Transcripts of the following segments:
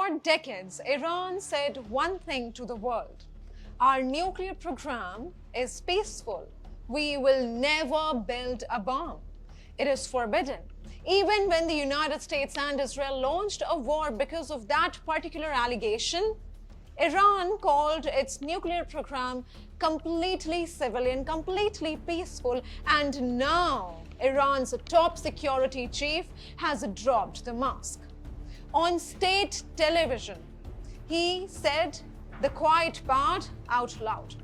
For decades, Iran said one thing to the world: our nuclear program is peaceful. We will never build a bomb. It is forbidden. Even when the United States and Israel launched a war because of that particular allegation, Iran called its nuclear program completely civilian, completely peaceful, and now Iran's top security chief has dropped the mask. On state television, he said the quiet part out loud.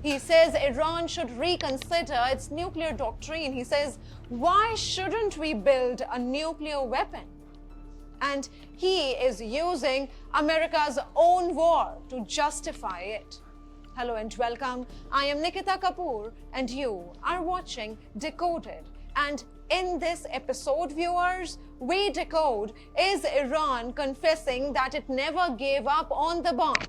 He says Iran should reconsider its nuclear doctrine. He says, why shouldn't we build a nuclear weapon? And he is using America's own war to justify it. Hello and welcome. I am Nikita Kapoor and you are watching Decoded. And in this episode, viewers, we decode: is Iran confessing that it never gave up on the bomb?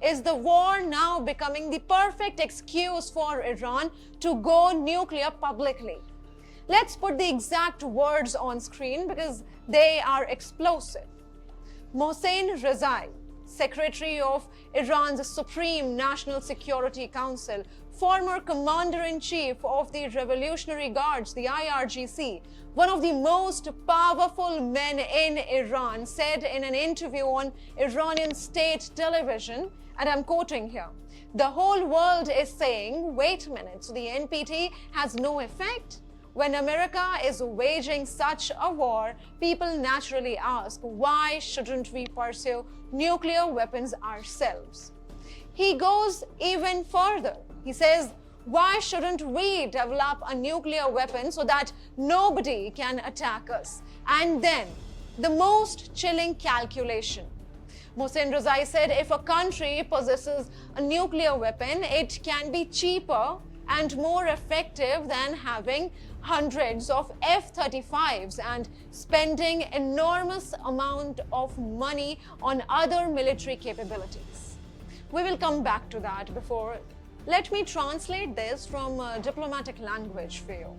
Is the war now becoming the perfect excuse for Iran to go nuclear publicly? Let's put the exact words on screen because they are explosive. Mohsen Rezai, Secretary of Iran's Supreme National Security Council, former Commander-in-Chief of the Revolutionary Guards, the IRGC, one of the most powerful men in Iran, said in an interview on Iranian state television, and I'm quoting here, "The whole world is saying, wait a minute, so the NPT has no effect? When America is waging such a war, people naturally ask, why shouldn't we pursue nuclear weapons ourselves?" He goes even further. He says, why shouldn't we develop a nuclear weapon so that nobody can attack us? And then, the most chilling calculation. Mohsen Rezai said if a country possesses a nuclear weapon, it can be cheaper and more effective than having hundreds of F-35s and spending enormous amount of money on other military capabilities. We will come back to that. Before, let me translate this from diplomatic language for you.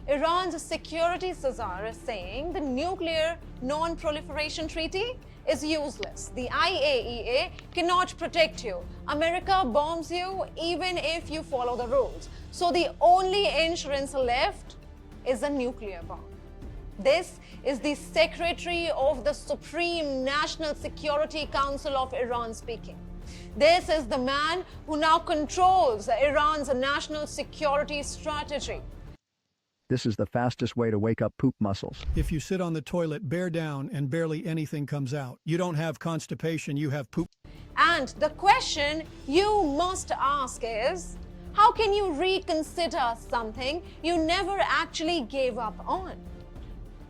Iran's security czar is saying the nuclear non-proliferation treaty is useless. The IAEA cannot protect you. America bombs you even if you follow the rules. So the only insurance left is a nuclear bomb. This is the Secretary of the Supreme National Security Council of Iran speaking. This is the man who now controls Iran's national security strategy. This is the fastest way to wake up poop muscles. If you sit on the toilet, bear down, and barely anything comes out. You don't have constipation, you have poop. And the question you must ask is, how can you reconsider something you never actually gave up on?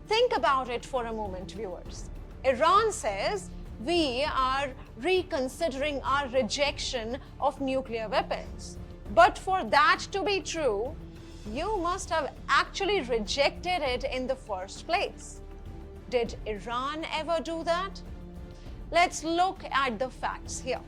Think about it for a moment, viewers. Iran says we are reconsidering our rejection of nuclear weapons. But for that to be true, you must have actually rejected it in the first place. Did Iran ever do that? Let's look at the facts here.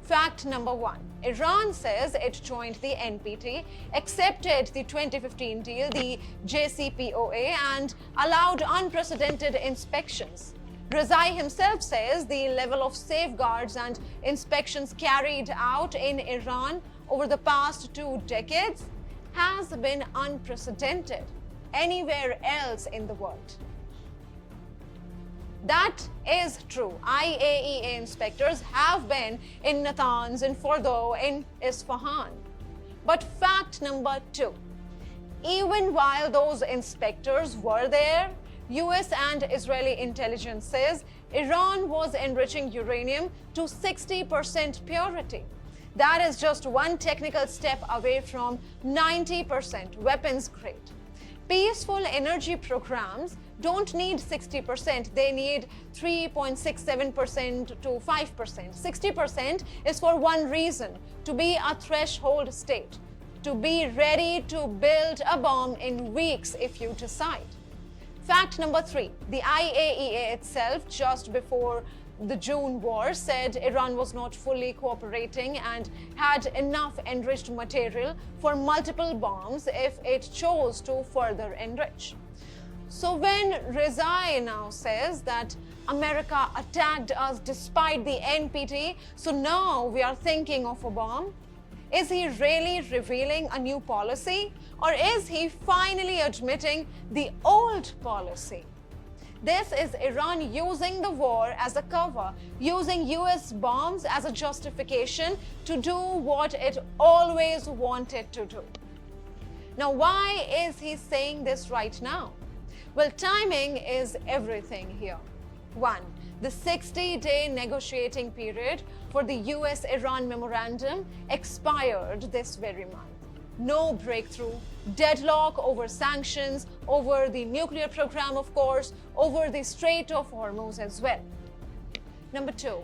Fact number one, Iran says it joined the NPT, accepted the 2015 deal, the JCPOA, and allowed unprecedented inspections. Rezai himself says the level of safeguards and inspections carried out in Iran over the past 2 decades has been unprecedented anywhere else in the world. That is true. IAEA inspectors have been in Natanz, in Fordo, in Isfahan. But fact number two, even while those inspectors were there, US and Israeli intelligence says Iran was enriching uranium to 60% purity. That is just one technical step away from 90% weapons grade. Peaceful energy programs don't need 60%, they need 3.67% to 5%. 60% is for one reason: to be a threshold state, to be ready to build a bomb in weeks if you decide. Fact number three, the IAEA itself, just before the June war, said Iran was not fully cooperating and had enough enriched material for multiple bombs if it chose to further enrich. So when Rezai now says that America attacked us despite the NPT, so now we are thinking of a bomb? Is he really revealing a new policy, or is he finally admitting the old policy? This is Iran using the war as a cover, using US bombs as a justification to do what it always wanted to do. Now, why is he saying this right now? Well, timing is everything here. 1. The 60-day negotiating period for the US-Iran memorandum expired this very month. No breakthrough, deadlock over sanctions, over the nuclear program, of course, over the Strait of Hormuz as well. Number 2,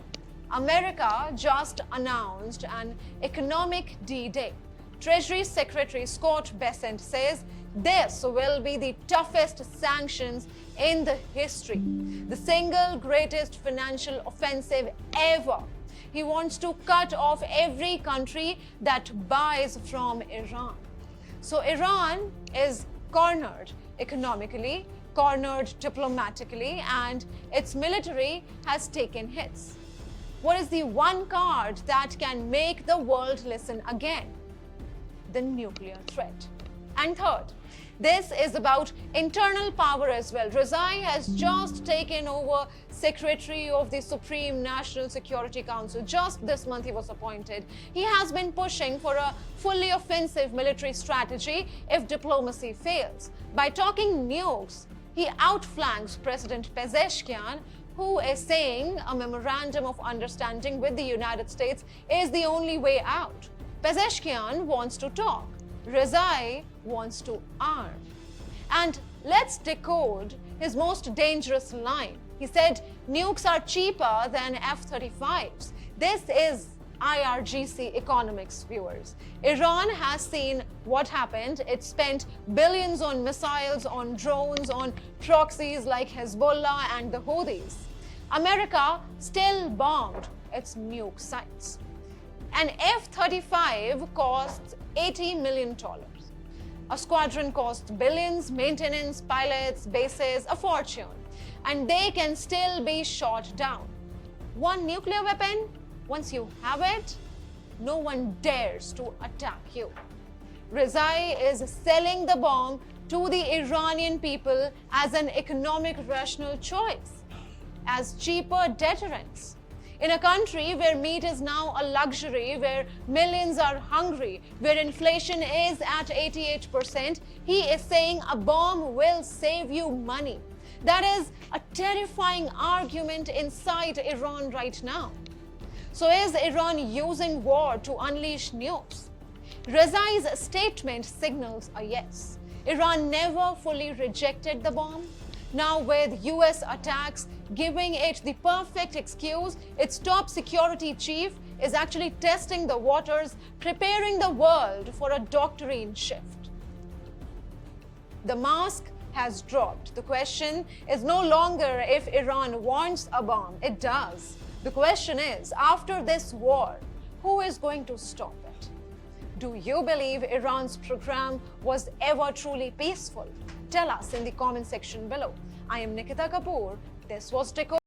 America just announced an economic D-Day. Treasury Secretary Scott Bessent says this will be the toughest sanctions in the history, the single greatest financial offensive ever. He wants to cut off every country that buys from Iran. So Iran is cornered economically, cornered diplomatically, and its military has taken hits. What is the one card that can make the world listen again? The nuclear threat. And third, this is about internal power as well. Rezai has just taken over Secretary of the Supreme National Security Council. Just this month he was appointed. He has been pushing for a fully offensive military strategy if diplomacy fails. By talking nukes, he outflanks President Pezeshkian, who is saying a memorandum of understanding with the United States is the only way out. Pezeshkian wants to talk. Rezai wants to arm. And let's decode his most dangerous line. He said nukes are cheaper than F-35s. This is IRGC economics, viewers. Iran has seen what happened. It spent billions on missiles, on drones, on proxies like Hezbollah and the Houthis. America still bombed its nuke sites. An F-35 costs $80 million. A squadron costs billions, maintenance, pilots, bases, a fortune. And they can still be shot down. One nuclear weapon, once you have it, no one dares to attack you. Rezai is selling the bomb to the Iranian people as an economic rational choice, as cheaper deterrence. In a country where meat is now a luxury, where millions are hungry, where inflation is at 88%, he is saying a bomb will save you money. That is a terrifying argument inside Iran right now. So is Iran using war to unleash nukes? Rezai's statement signals a yes. Iran never fully rejected the bomb. Now with US attacks giving it the perfect excuse, its top security chief is actually testing the waters, preparing the world for a doctrine shift. The mask has dropped. The question is no longer if Iran wants a bomb. It does. The question is, after this war, who is going to stop it? Do you believe Iran's program was ever truly peaceful? Tell us in the comment section below. I am Nikita Kapoor. This was Decode.